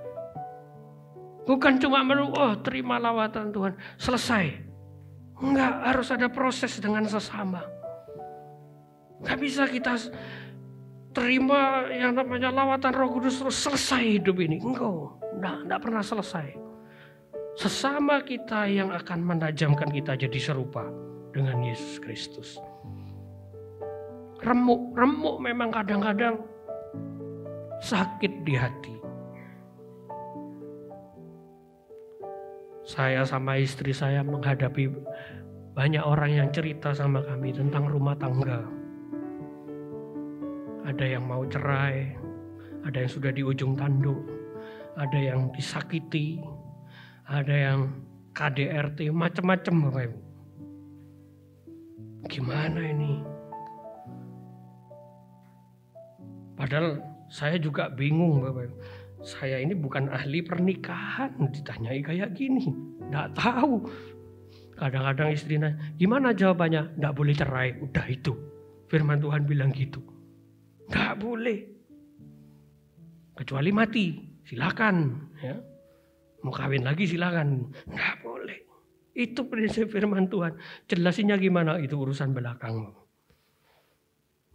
Bukan cuma terima lawatan Tuhan, selesai. Enggak, harus ada proses dengan sesama. Enggak bisa kita terima yang namanya lawatan Roh Kudus terus selesai hidup ini. Enggak pernah selesai. Sesama kita yang akan menajamkan kita jadi serupa dengan Yesus Kristus. Remuk memang kadang-kadang sakit di hati. Saya sama istri saya menghadapi banyak orang yang cerita sama kami tentang rumah tangga. Ada yang mau cerai, ada yang sudah di ujung tanduk, ada yang disakiti, ada yang KDRT, macam-macam Bapak Ibu. Gimana ini? Padahal saya juga bingung Bapak Ibu. Saya ini bukan ahli pernikahan, ditanyai kayak gini, nggak tahu. Kadang-kadang istrinya, gimana jawabannya? Nggak boleh cerai, udah itu. Firman Tuhan bilang gitu. Nggak boleh. Kecuali mati, silakan. Ya. Mau kawin lagi silakan, nggak boleh. Itu prinsip firman Tuhan. Jelasinnya gimana? Itu urusan belakang.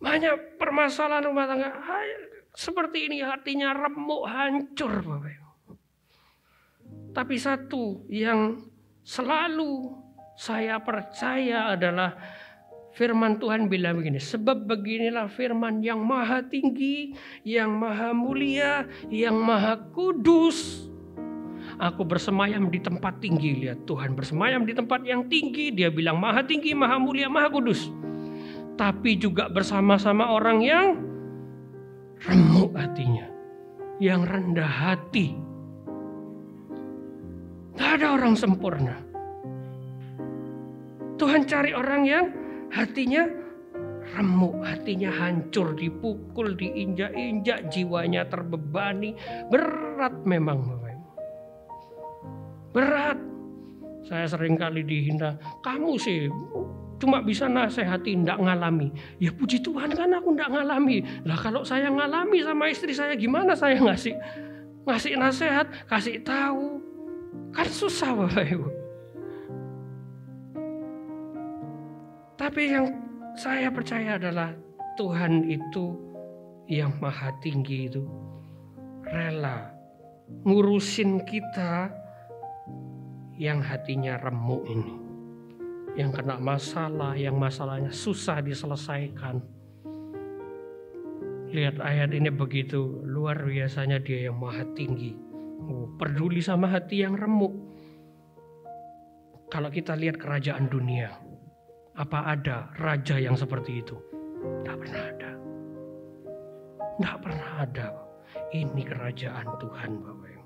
Banyak permasalahan rumah tangga. Seperti ini hatinya remuk, hancur Bapak Ibu. Tapi satu yang selalu saya percaya adalah firman Tuhan bilang begini. Sebab beginilah firman yang maha tinggi, yang maha mulia, yang maha kudus. Aku bersemayam di tempat tinggi. Lihat, Tuhan bersemayam di tempat yang tinggi. Dia bilang maha tinggi, maha mulia, maha kudus. Tapi juga bersama-sama orang yang remuk hatinya, yang rendah hati. Tidak ada orang sempurna. Tuhan cari orang yang hatinya remuk, hatinya hancur, dipukul, diinjak-injak, jiwanya terbebani. Berat memang Bapak Ibu. Berat. Saya sering kali dihina, kamu sih cuma bisa nasihati, ndak ngalami. Ya puji Tuhan kan aku ndak ngalami. Lah kalau saya ngalami sama istri saya, gimana saya ngasih nasihat, kasih tahu? Kan susah Bapak Ibu. Tapi yang saya percaya adalah Tuhan itu yang maha tinggi itu rela ngurusin kita yang hatinya remuk ini. Yang kena masalah, yang masalahnya susah diselesaikan. Lihat ayat ini begitu luar biasanya, dia yang maha tinggi. Peduli sama hati yang remuk. Kalau kita lihat kerajaan dunia, apa ada raja yang seperti itu? Tidak pernah ada. Tidak pernah ada. Ini kerajaan Tuhan Bapak Ibu.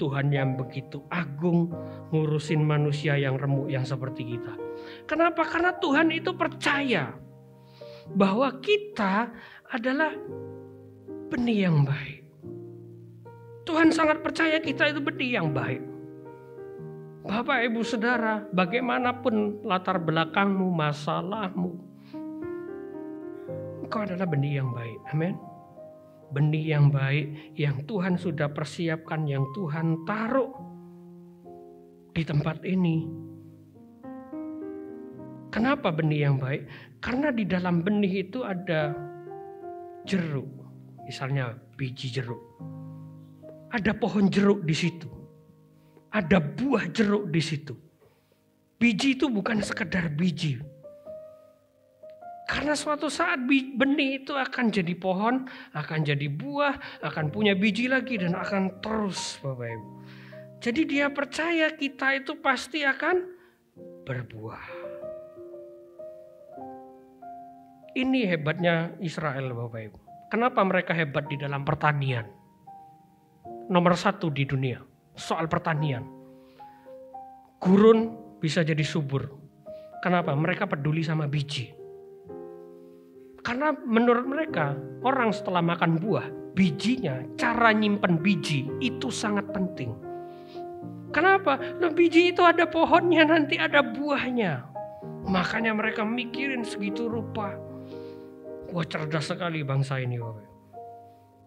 Tuhan yang begitu agung ngurusin manusia yang remuk yang seperti kita. Kenapa? Karena Tuhan itu percaya bahwa kita adalah benih yang baik. Tuhan sangat percaya kita itu benih yang baik. Bapak Ibu Saudara, bagaimanapun latar belakangmu, masalahmu, engkau adalah benih yang baik. Amin. Benih yang baik yang Tuhan sudah persiapkan, yang Tuhan taruh di tempat ini. Kenapa benih yang baik? Karena di dalam benih itu ada jeruk. Misalnya biji jeruk. Ada pohon jeruk di situ. Ada buah jeruk di situ. Biji itu bukan sekedar biji. Karena suatu saat benih itu akan jadi pohon, akan jadi buah, akan punya biji lagi dan akan terus Bapak Ibu. Jadi dia percaya kita itu pasti akan berbuah. Ini hebatnya Israel Bapak Ibu. Kenapa mereka hebat di dalam pertanian? Nomor 1 di dunia, soal pertanian. Gurun bisa jadi subur. Kenapa? Mereka peduli sama biji. Karena menurut mereka, orang setelah makan buah, bijinya, cara nyimpen biji itu sangat penting. Kenapa? Biji itu ada pohonnya, nanti ada buahnya. Makanya mereka mikirin segitu rupa. Wah, cerdas sekali bangsa ini, Bapak.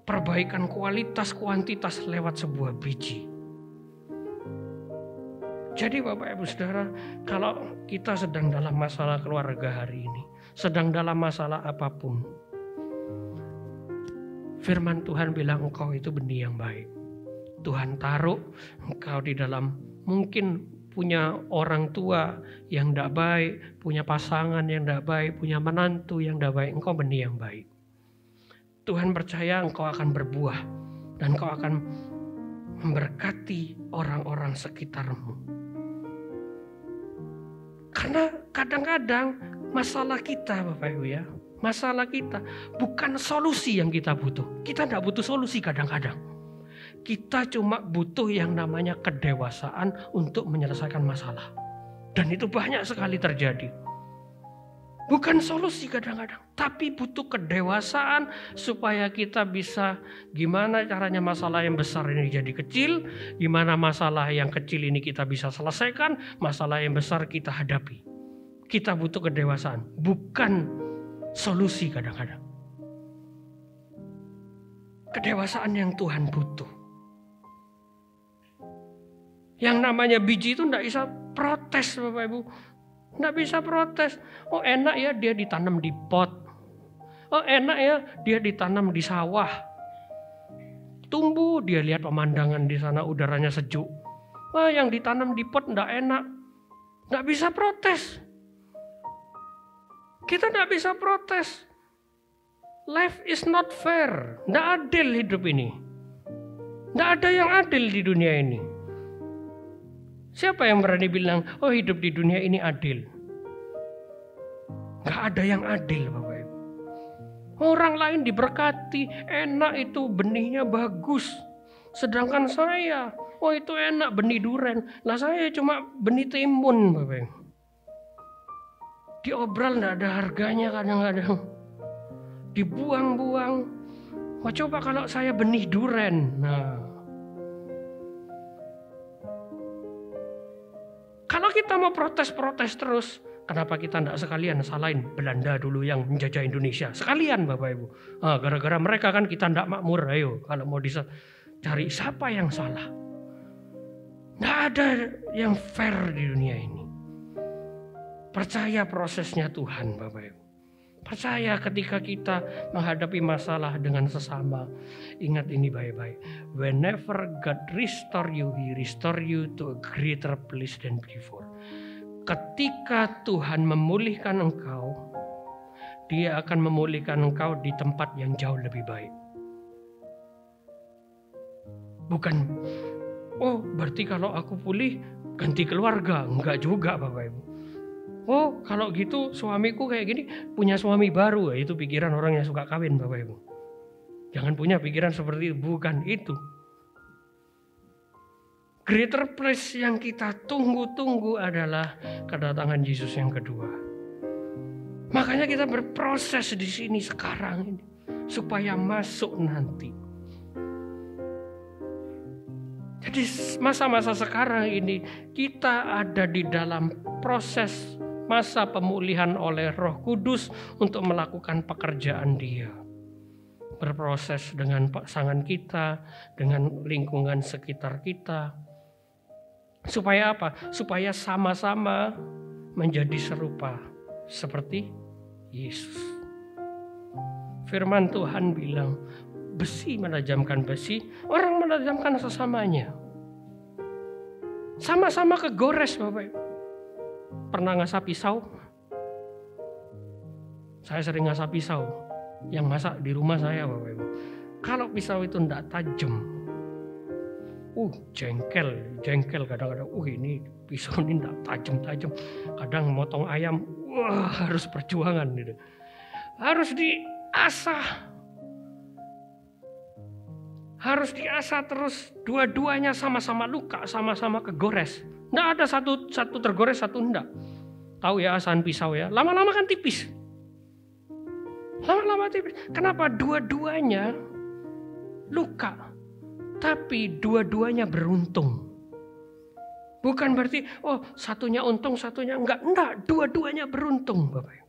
Perbaikan kualitas kuantitas lewat sebuah biji. Jadi Bapak Ibu Saudara, kalau kita sedang dalam masalah keluarga hari ini, sedang dalam masalah apapun, firman Tuhan bilang engkau itu benih yang baik. Tuhan taruh engkau di dalam, mungkin punya orang tua yang tidak baik, punya pasangan yang tidak baik, punya menantu yang tidak baik, engkau benih yang baik. Tuhan percaya engkau akan berbuah dan engkau akan memberkati orang-orang sekitarmu. Karena kadang-kadang masalah kita Bapak Ibu ya, masalah kita bukan solusi yang kita butuh. Kita tidak butuh solusi kadang-kadang. Kita cuma butuh yang namanya kedewasaan untuk menyelesaikan masalah. Dan itu banyak sekali terjadi. Bukan solusi kadang-kadang, tapi butuh kedewasaan supaya kita bisa gimana caranya masalah yang besar ini jadi kecil, gimana masalah yang kecil ini kita bisa selesaikan, masalah yang besar kita hadapi. Kita butuh kedewasaan, bukan solusi kadang-kadang. Kedewasaan yang Tuhan butuh. Yang namanya biji itu tidak bisa protes Bapak Ibu. Nggak bisa protes. Oh enak ya dia ditanam di pot. Oh enak ya dia ditanam di sawah. Tumbuh, dia lihat pemandangan di sana udaranya sejuk. Wah yang ditanam di pot nggak enak. Nggak bisa protes. Kita nggak bisa protes. Life is not fair. Nggak adil hidup ini. Nggak ada yang adil di dunia ini. Siapa yang berani bilang, oh hidup di dunia ini adil? Gak ada yang adil Bapak Ibu. Orang lain diberkati, enak itu benihnya bagus. Sedangkan saya, oh itu enak benih duren. Lah saya cuma benih timun Bapak Ibu. Diobral gak ada harganya kadang-kadang. Dibuang-buang. Wah coba kalau saya benih duren. Nah. Kalau kita mau protes-protes terus, kenapa kita tidak sekalian salahin Belanda dulu yang menjajah Indonesia? Sekalian Bapak Ibu. Gara-gara mereka kan kita tidak makmur. Ayo kalau mau cari siapa yang salah. Tidak ada yang fair di dunia ini. Percaya prosesnya Tuhan Bapak Ibu. Percaya ketika kita menghadapi masalah dengan sesama. Ingat ini baik-baik. Whenever God restore you, He restore you to a greater place than before. Ketika Tuhan memulihkan engkau, Dia akan memulihkan engkau di tempat yang jauh lebih baik. Bukan, oh berarti kalau aku pulih ganti keluarga. Enggak juga Bapak Ibu. Oh kalau gitu suamiku kayak gini punya suami baru. Itu pikiran orang yang suka kawin Bapak Ibu. Jangan punya pikiran seperti itu. Bukan itu. Greater place yang kita tunggu-tunggu adalah kedatangan Yesus yang kedua. Makanya kita berproses di sini sekarang ini. Supaya masuk nanti. Jadi masa-masa sekarang ini kita ada di dalam proses masa pemulihan oleh Roh Kudus untuk melakukan pekerjaan Dia. Berproses dengan pasangan kita, dengan lingkungan sekitar kita. Supaya apa? Supaya sama-sama menjadi serupa seperti Yesus. Firman Tuhan bilang, besi menajamkan besi, orang menajamkan sesamanya. Sama-sama kegores Bapak Ibu. Pernah ngasah pisau? Saya sering ngasah pisau. Yang masak di rumah saya Bapak Ibu. Kalau pisau itu tidak tajam, jengkel kadang-kadang. Ini pisau ini tidak tajam-tajam. Kadang motong ayam, wah harus perjuangan gitu. harus diasah. Harus diasah terus, dua-duanya sama-sama luka, sama-sama kegores. Nggak ada satu tergores, satu enggak. Tahu ya asahan pisau ya, lama-lama kan tipis. Lama-lama tipis. Kenapa? Dua-duanya luka, tapi dua-duanya beruntung. Bukan berarti, oh satunya untung, satunya enggak. Enggak, dua-duanya beruntung Bapak.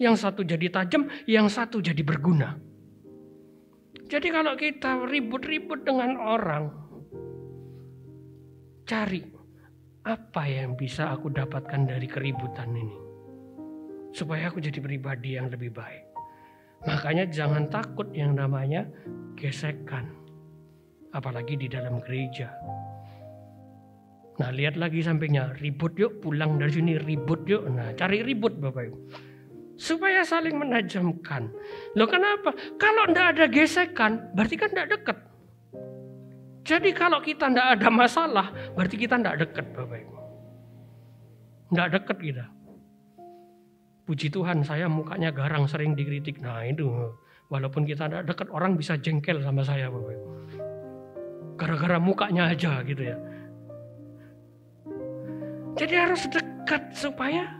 Yang satu jadi tajam, yang satu jadi berguna. Jadi kalau kita ribut-ribut dengan orang, cari apa yang bisa aku dapatkan dari keributan ini. Supaya aku jadi pribadi yang lebih baik. Makanya jangan takut yang namanya gesekan. Apalagi di dalam gereja. Nah lihat lagi sampingnya, ribut yuk, pulang dari sini ribut yuk. Nah cari ribut Bapak Ibu. Supaya saling menajamkan. Loh kenapa? Kalau tidak ada gesekan, berarti kan tidak dekat. Jadi kalau kita tidak ada masalah, berarti kita tidak dekat Bapak Ibu. Tidak dekat kita. Puji Tuhan saya mukanya garang, sering dikritik. Nah itu, walaupun kita tidak dekat, orang bisa jengkel sama saya Bapak Ibu. Gara-gara mukanya aja gitu ya. Jadi harus dekat supaya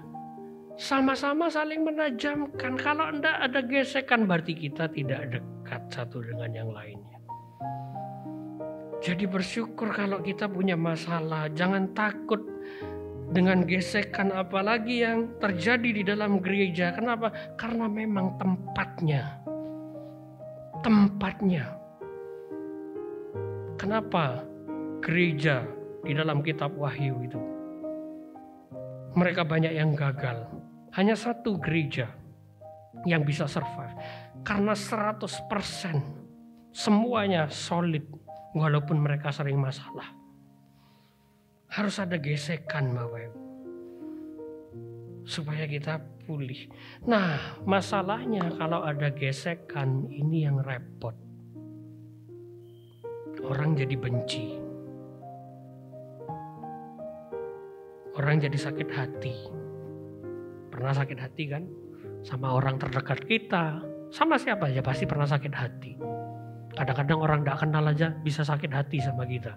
sama-sama saling menajamkan. Kalau tidak ada gesekan berarti kita tidak dekat satu dengan yang lainnya. Jadi bersyukur kalau kita punya masalah. Jangan takut dengan gesekan apalagi yang terjadi di dalam gereja. Kenapa? Karena memang tempatnya. Tempatnya. Kenapa gereja di dalam kitab Wahyu itu? Mereka banyak yang gagal. Hanya satu gereja yang bisa survive. Karena 100% semuanya solid. Walaupun mereka sering masalah. Harus ada gesekan Bapak Ibu. Supaya kita pulih. Nah masalahnya kalau ada gesekan ini yang repot. Orang jadi benci. Orang jadi sakit hati. Pernah sakit hati kan? Sama orang terdekat kita. Sama siapa aja pasti pernah sakit hati. Kadang-kadang orang tidak kenal aja bisa sakit hati sama kita.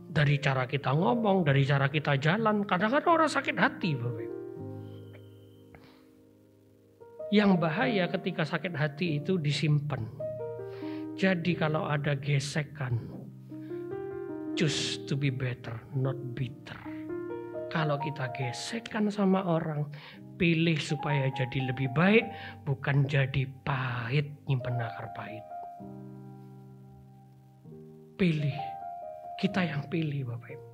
Dari cara kita ngomong, dari cara kita jalan. Kadang-kadang orang sakit hati Bapak. Yang bahaya ketika sakit hati itu disimpan. Jadi kalau ada gesekan, choose to be better, not bitter. Kalau kita gesekan sama orang, pilih supaya jadi lebih baik, bukan jadi pahit, nyimpen akar pahit. Pilih, kita yang pilih Bapak Ibu.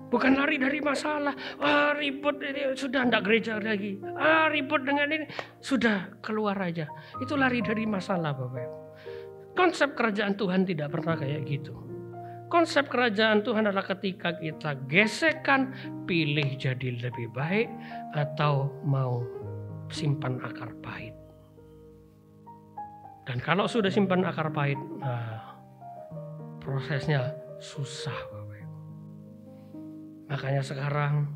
Bukan lari dari masalah, ribut ini sudah tidak gereja lagi, ribut dengan ini, sudah keluar aja. Itu lari dari masalah Bapak Ibu. Konsep kerajaan Tuhan tidak pernah kayak gitu. Konsep kerajaan Tuhan adalah ketika kita gesekan, pilih jadi lebih baik atau mau simpan akar pahit. Dan kalau sudah simpan akar pahit, prosesnya susah Bapak Ibu. Makanya sekarang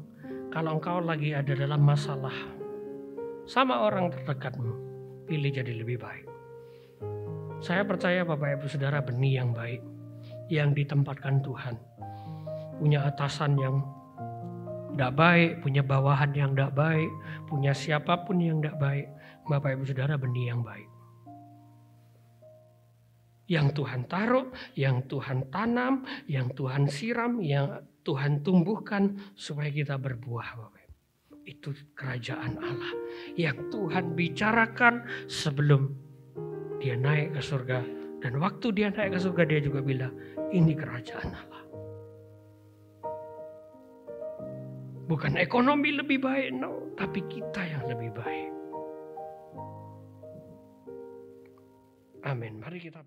kalau engkau lagi ada dalam masalah sama orang terdekatmu, pilih jadi lebih baik. Saya percaya Bapak Ibu Saudara benih yang baik, yang ditempatkan Tuhan. Punya atasan yang tidak baik, punya bawahan yang tidak baik, punya siapapun yang tidak baik. Bapak Ibu Saudara benih yang baik. Yang Tuhan taruh, yang Tuhan tanam, yang Tuhan siram, yang Tuhan tumbuhkan supaya kita berbuah Bapak Ibu. Itu kerajaan Allah yang Tuhan bicarakan sebelum dia naik ke surga. Dan waktu dia naik ke surga dia juga bilang, ini kerajaan Allah. Bukan ekonomi lebih baik, no, tapi kita yang lebih baik. Amin. Mari kita